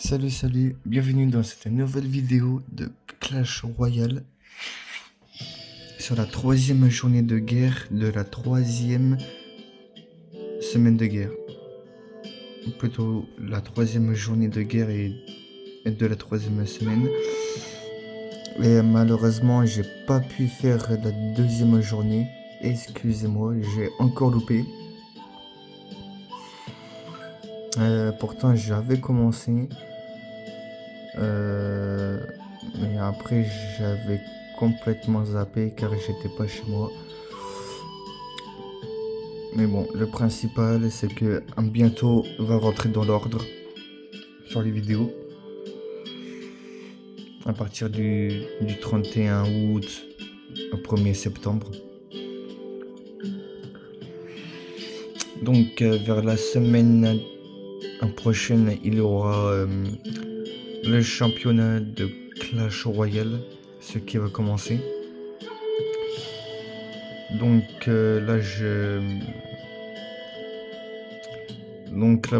Salut, bienvenue dans cette nouvelle vidéo de Clash Royale sur la troisième journée de guerre de la troisième semaine de guerre. Ou plutôt la troisième journée de guerre et de la troisième semaine. Et malheureusement, j'ai pas pu faire la deuxième journée. Excusez-moi, j'ai encore loupé. Pourtant, j'avais commencé. Mais après j'avais complètement zappé car j'étais pas chez moi. Mais bon, le principal c'est que bientôt va rentrer dans l'ordre sur les vidéos. À partir du 31 août au 1er septembre. Donc vers la semaine prochaine, il y aura le championnat de Clash Royale, ce qui va commencer. Donc là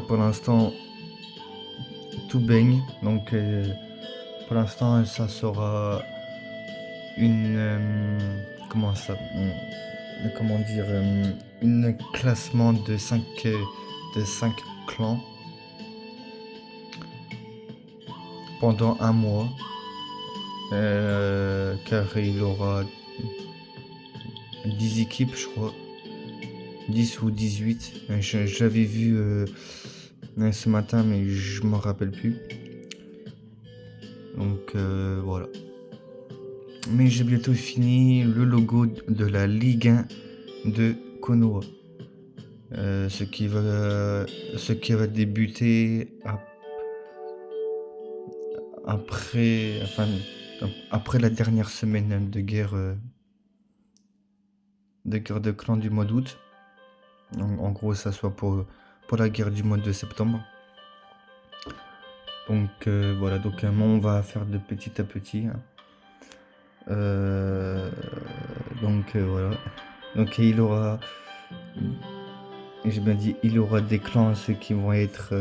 pour l'instant tout baigne. Donc pour l'instant ça sera une une classement de 5 clans pendant un mois, car il y aura 10 équipes, je crois, 10 ou 18. Je l'avais vu ce matin, mais je m'en rappelle plus. Donc voilà. Mais j'ai bientôt fini le logo de la Ligue 1 de Konoha. Ce qui va débuter après la dernière semaine de guerre de clan du mois d'août. En gros, ça soit pour la guerre du mois de septembre. Donc voilà, donc on va faire de petit à petit. Donc voilà. Donc il aura, j'ai bien dit, il y aura des clans, ceux qui vont être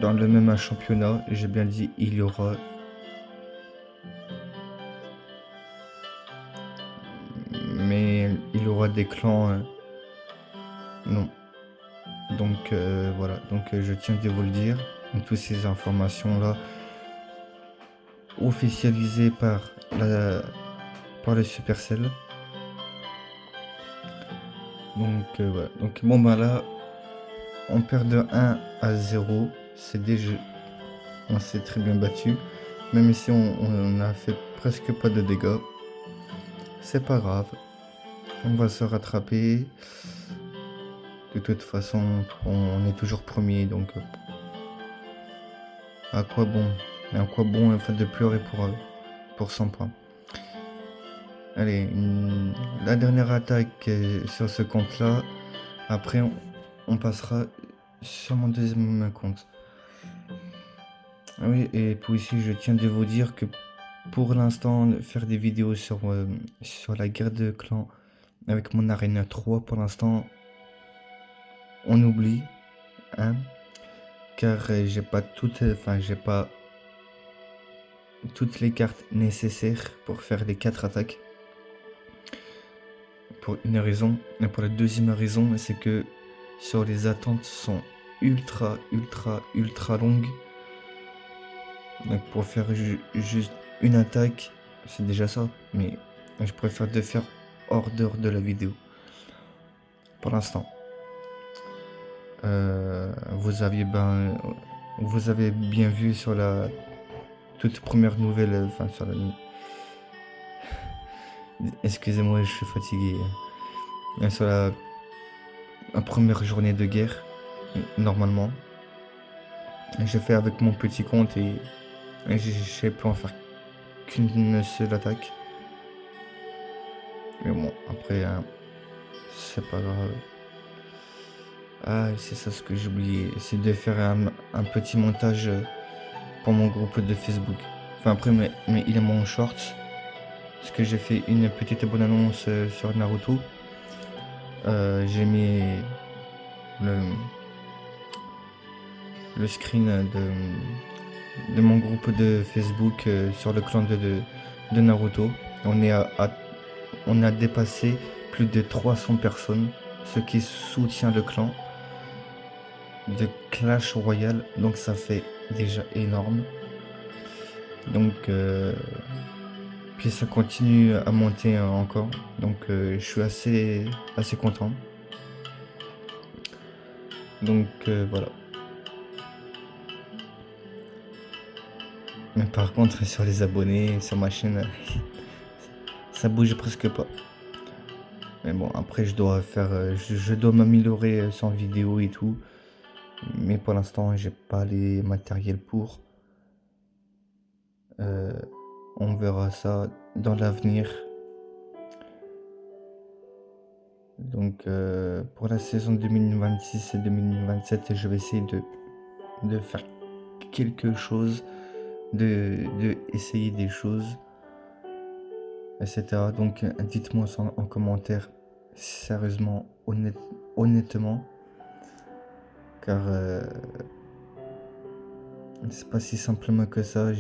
dans le même championnat. J'ai bien dit, il y aura des clans non. Donc voilà, donc je tiens à vous le dire, toutes ces informations là officialisées par le Supercell. Donc voilà, donc bon bah là on perd de 1-0, c'est déjà, on s'est très bien battu, même si on a fait presque pas de dégâts. C'est pas grave, on va se rattraper. De toute façon, on est toujours premier, donc à quoi bon en fait de pleurer pour 100 points. Allez, la dernière attaque sur ce compte-là. Après, on passera sur mon deuxième compte. Ah oui, et puis ici, je tiens de vous dire que pour l'instant, faire des vidéos sur la guerre de clans avec mon Arena 3, pour l'instant, on oublie, hein, car j'ai pas toutes les cartes nécessaires pour faire les 4 attaques. Pour une raison, et pour la deuxième raison, c'est que sur les attentes sont ultra longues. Donc pour faire juste une attaque, c'est déjà ça, mais je préfère de faire hors d'heure de la vidéo. Pour l'instant. Vous avez bien vu sur la toute première nouvelle, sur la... Excusez-moi, je suis fatigué. Sur la première journée de guerre, normalement, j'ai fait avec mon petit compte et j'ai pu en faire qu'une seule attaque. Mais bon, après, c'est pas grave. Ah, c'est ça ce que j'ai oublié, c'est de faire un petit montage pour mon groupe de Facebook. Enfin après, mais il est mon short. Parce que j'ai fait une petite bonne annonce sur Naruto. J'ai mis le screen de mon groupe de Facebook sur le clan de Naruto. On a dépassé plus de 300 personnes, ce qui soutient le clan de Clash Royale, donc ça fait déjà énorme. Donc puis ça continue à monter encore, donc je suis assez content. Donc voilà. Mais par contre sur les abonnés, sur ma chaîne, ça bouge presque pas. Mais bon, après je dois je dois m'améliorer sans vidéo et tout. Mais pour l'instant j'ai pas les matériels pour. On verra ça dans l'avenir. Donc pour la saison 2026 et 2027, je vais essayer de faire quelque chose, de essayer des choses, etc. Donc dites-moi ça en commentaire, sérieusement, honnêtement, car c'est pas si simplement que ça.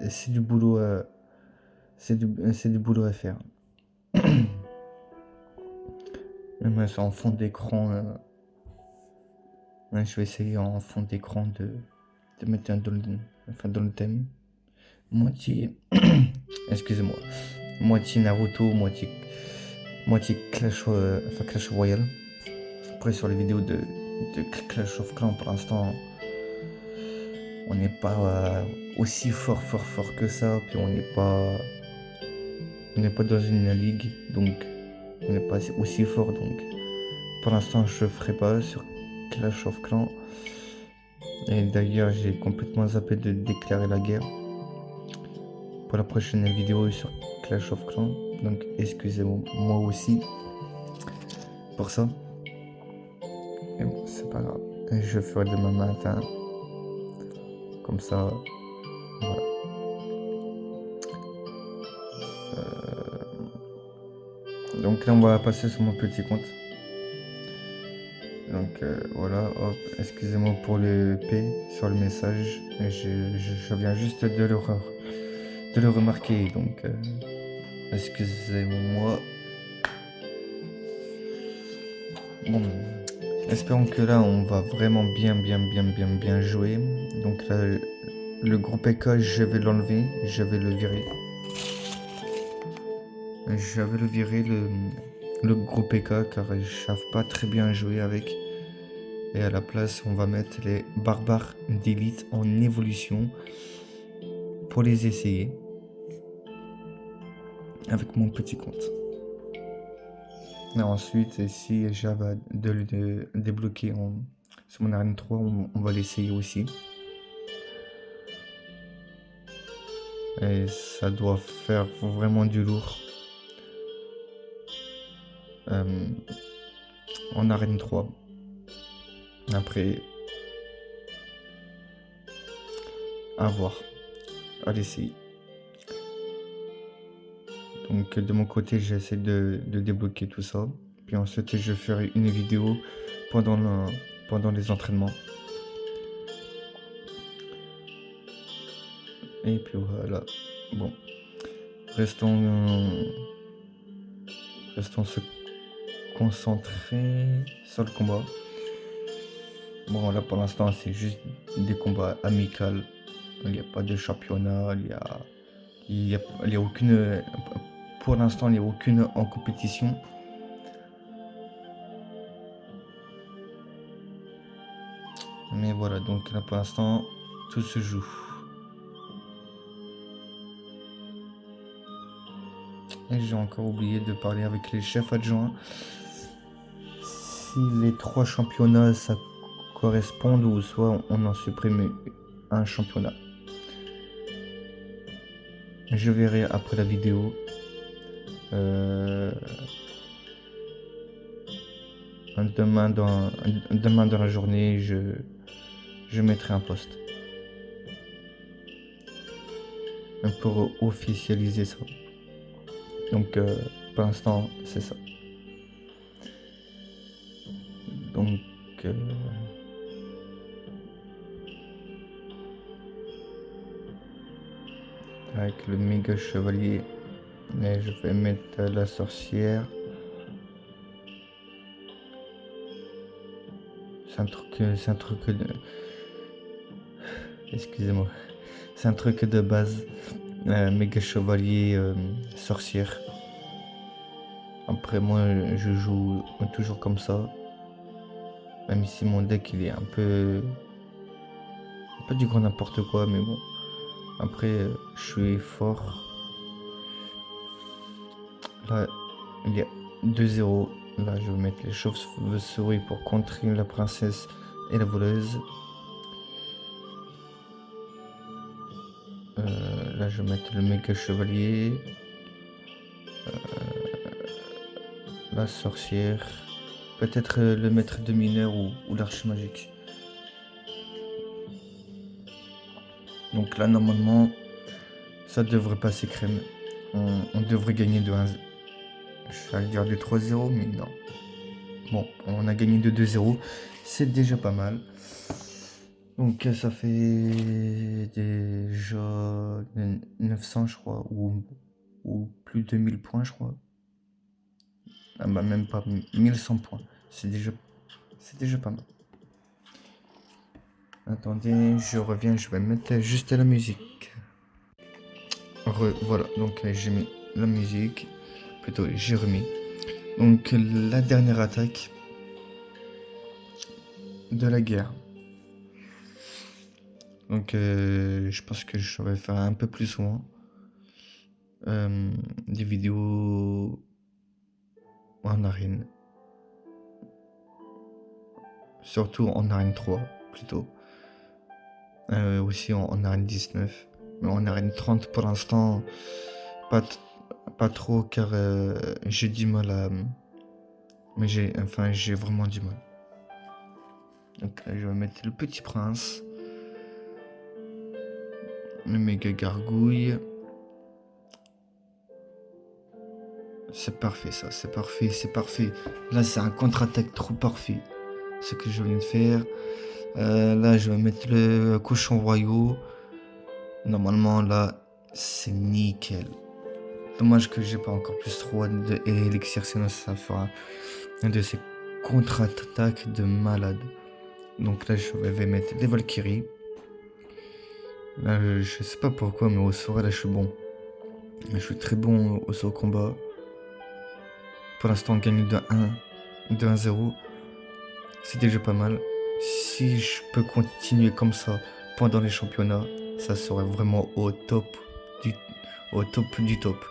C'est du boulot, c'est du boulot à faire. Même en fond d'écran, je vais essayer en fond d'écran de mettre dans le thème. Moitié, excusez-moi, moitié Naruto, moitié Clash Royale. Après sur les vidéos de Clash of Clans, pour l'instant, on n'est pas aussi fort que ça, puis on n'est pas dans une ligue, donc on n'est pas aussi fort, donc pour l'instant je ferai pas sur Clash of Clans. Et d'ailleurs j'ai complètement zappé de déclarer la guerre pour la prochaine vidéo sur Clash of Clans, donc excusez-moi aussi pour ça. Mais bon, c'est pas grave, je ferai demain matin, comme ça, voilà. Donc là on va passer sur mon petit compte. Donc voilà, hop, excusez-moi pour le P sur le message, je viens juste de le remarquer, donc excusez-moi. Bon, espérons que là on va vraiment bien jouer. Donc là, le groupe EK, je vais l'enlever, je vais le virer. Je vais le virer, le groupe EK, car ils savent pas très bien jouer avec. Et à la place, on va mettre les barbares d'élite en évolution pour les essayer avec mon petit compte. Et ensuite, si j'avais de le débloquer sur mon arène 3, on va l'essayer aussi. Et ça doit faire vraiment du lourd. En arène 3. Après, à voir, à l'essayer. Donc de mon côté, j'essaie de débloquer tout ça. Puis ensuite, je ferai une vidéo pendant les entraînements. Et puis voilà. Bon, restons se concentrer sur le combat. Bon, là pour l'instant, c'est juste des combats amicaux. Il n'y a pas de championnat, il y a aucune. Pour l'instant, il n'y a aucune en compétition. Mais voilà, donc là pour l'instant, tout se joue. Et j'ai encore oublié de parler avec les chefs adjoints. Si les 3 championnats ça correspondent, ou soit on en supprime un championnat. Je verrai après la vidéo. Demain dans la journée, je mettrai un post pour officialiser ça. Donc pour l'instant c'est ça. Donc avec le méga chevalier. Et je vais mettre la sorcière. C'est un truc de... Excusez-moi. C'est un truc de base. Méga chevalier, sorcière. Après moi, je joue toujours comme ça. Même si mon deck il est un peu... Pas du grand n'importe quoi, mais bon. Après, je suis fort. Là, il y a 2-0. Là, je vais mettre les chauves-souris pour contrer la princesse et la voleuse. Là, je vais mettre le méga chevalier. La sorcière. Peut-être le maître de mineur ou l'arche magique. Donc là, normalement, ça devrait passer crème. On devrait gagner de 1. Je vais dire de 3-0, mais non. Bon, on a gagné de 2-0. C'est déjà pas mal. Donc ça fait déjà 900, je crois, ou plus de 1000 points, je crois. Ah bah même pas 1100 points. C'est déjà pas mal. Attendez, je reviens, je vais mettre juste la musique. Voilà, donc j'ai mis la musique. Plutôt, j'ai remis. Donc la dernière attaque de la guerre. Donc je pense que je vais faire un peu plus souvent des vidéos en arène. Surtout en arène 3 plutôt. Aussi en arène 19. Mais en arène 30 pour l'instant pas trop car j'ai du mal à... Mais j'ai vraiment du mal. Donc là je vais mettre le petit prince. Le méga gargouille. C'est parfait ça, c'est parfait. Là c'est un contre-attaque trop parfait. Ce que je viens de faire. Là je vais mettre le cochon royaux. Normalement là c'est nickel. Dommage que j'ai pas encore plus 3 de élixir, sinon ça fera un de ces contre-attaques de malade. Donc là je vais mettre les Valkyries. Là je sais pas pourquoi, mais au sort là je suis bon. Je suis très bon au sort combat. Pour l'instant on gagne de 1-0. C'est déjà pas mal. Si je peux continuer comme ça pendant les championnats, ça serait vraiment au top du top.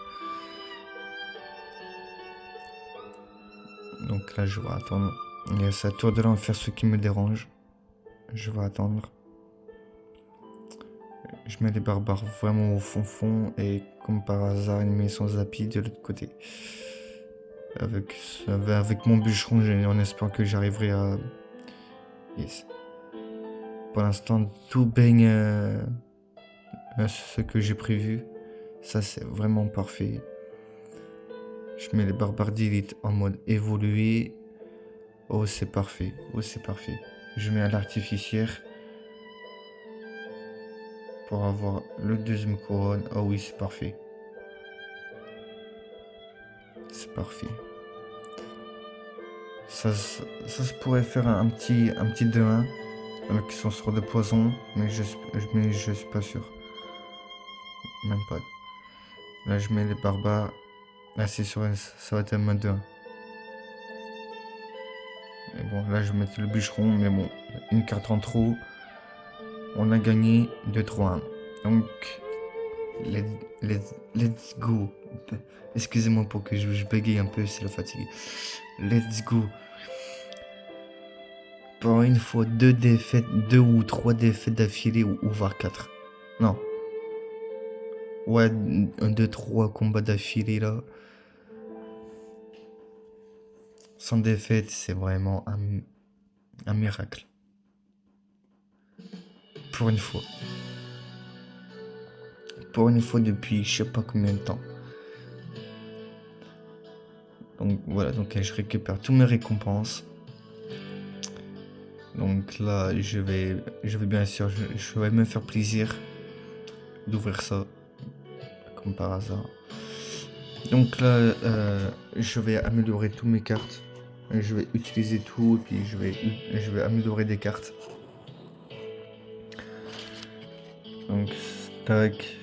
Donc là je vais attendre. Il y a sa tour de l'enfer, ce qui me dérange. Je vais attendre. Je mets les barbares vraiment au fond et comme par hasard il met son zappy de l'autre côté. Avec mon bûcheron, en espérant que j'arriverai à... Yes. Pour l'instant, tout baigne ce que j'ai prévu. Ça, c'est vraiment parfait. Je mets les barbares d'élite en mode évolué. Oh, c'est parfait. Je mets à l'artificière. Pour avoir le deuxième couronne. Oh oui, c'est parfait. Ça se pourrait faire un petit 2-1 avec son sort de poison, mais je suis pas sûr. Même pas. Là, je mets les barbares. Là, c'est sûr, ça va être un mode 2-1. Mais bon, là, je vais mettre le bûcheron, mais bon, une carte en trop. On a gagné 2-3-1. Donc, let's go. Excusez-moi pour que je bégaye un peu, c'est la fatigue. Let's go. Pour une fois, 2 ou 3 défaites d'affilée ou voire 4. Non. Ouais, 2-3 combats d'affilée là. Sans défaite, c'est vraiment un miracle. Pour une fois. Depuis je sais pas combien de temps. Donc voilà, donc je récupère toutes mes récompenses. Donc là, je vais bien sûr, je vais me faire plaisir d'ouvrir ça. comme par hasard. Donc là, je vais améliorer toutes mes cartes. Je vais utiliser tout, et puis je vais améliorer des cartes. Donc, tac,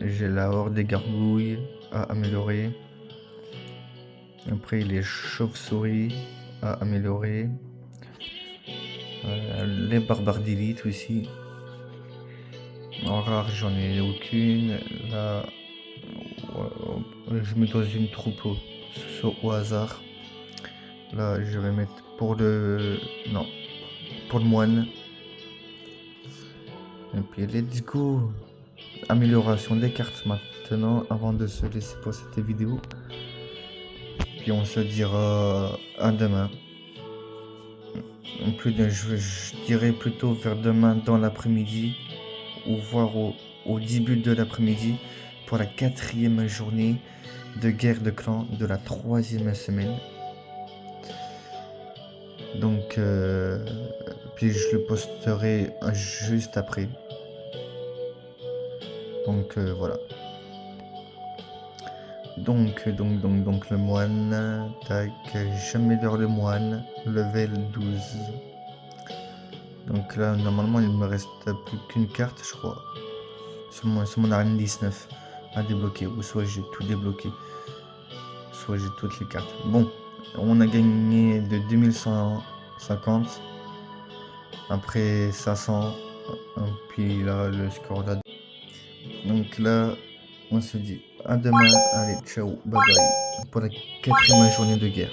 j'ai la horde des gargouilles à améliorer. Après, les chauves-souris à améliorer. Les barbares d'élite aussi. En rare, j'en ai aucune. Là, je mets dans une troupe au hasard. Là, je vais mettre pour le... Non, pour le moine. Et puis, let's go. Amélioration des cartes maintenant, avant de se laisser pour cette vidéo. Puis on se dira à demain. Je dirais plutôt vers demain dans l'après-midi, ou voire au début de l'après-midi, pour la 4e journée de guerre de clan de la 3e semaine. Donc, puis je le posterai juste après. Donc voilà. Donc le moine, tac, j'améliore le moine, level 12. Donc là, normalement, il me reste plus qu'une carte, je crois, sur mon arène 19 à débloquer, ou soit j'ai tout débloqué, soit j'ai toutes les cartes. Bon, on a gagné de 2150, après 500, puis là, le score là. Donc là, on se dit à demain, allez, ciao, bye bye, pour la 4e journée de guerre.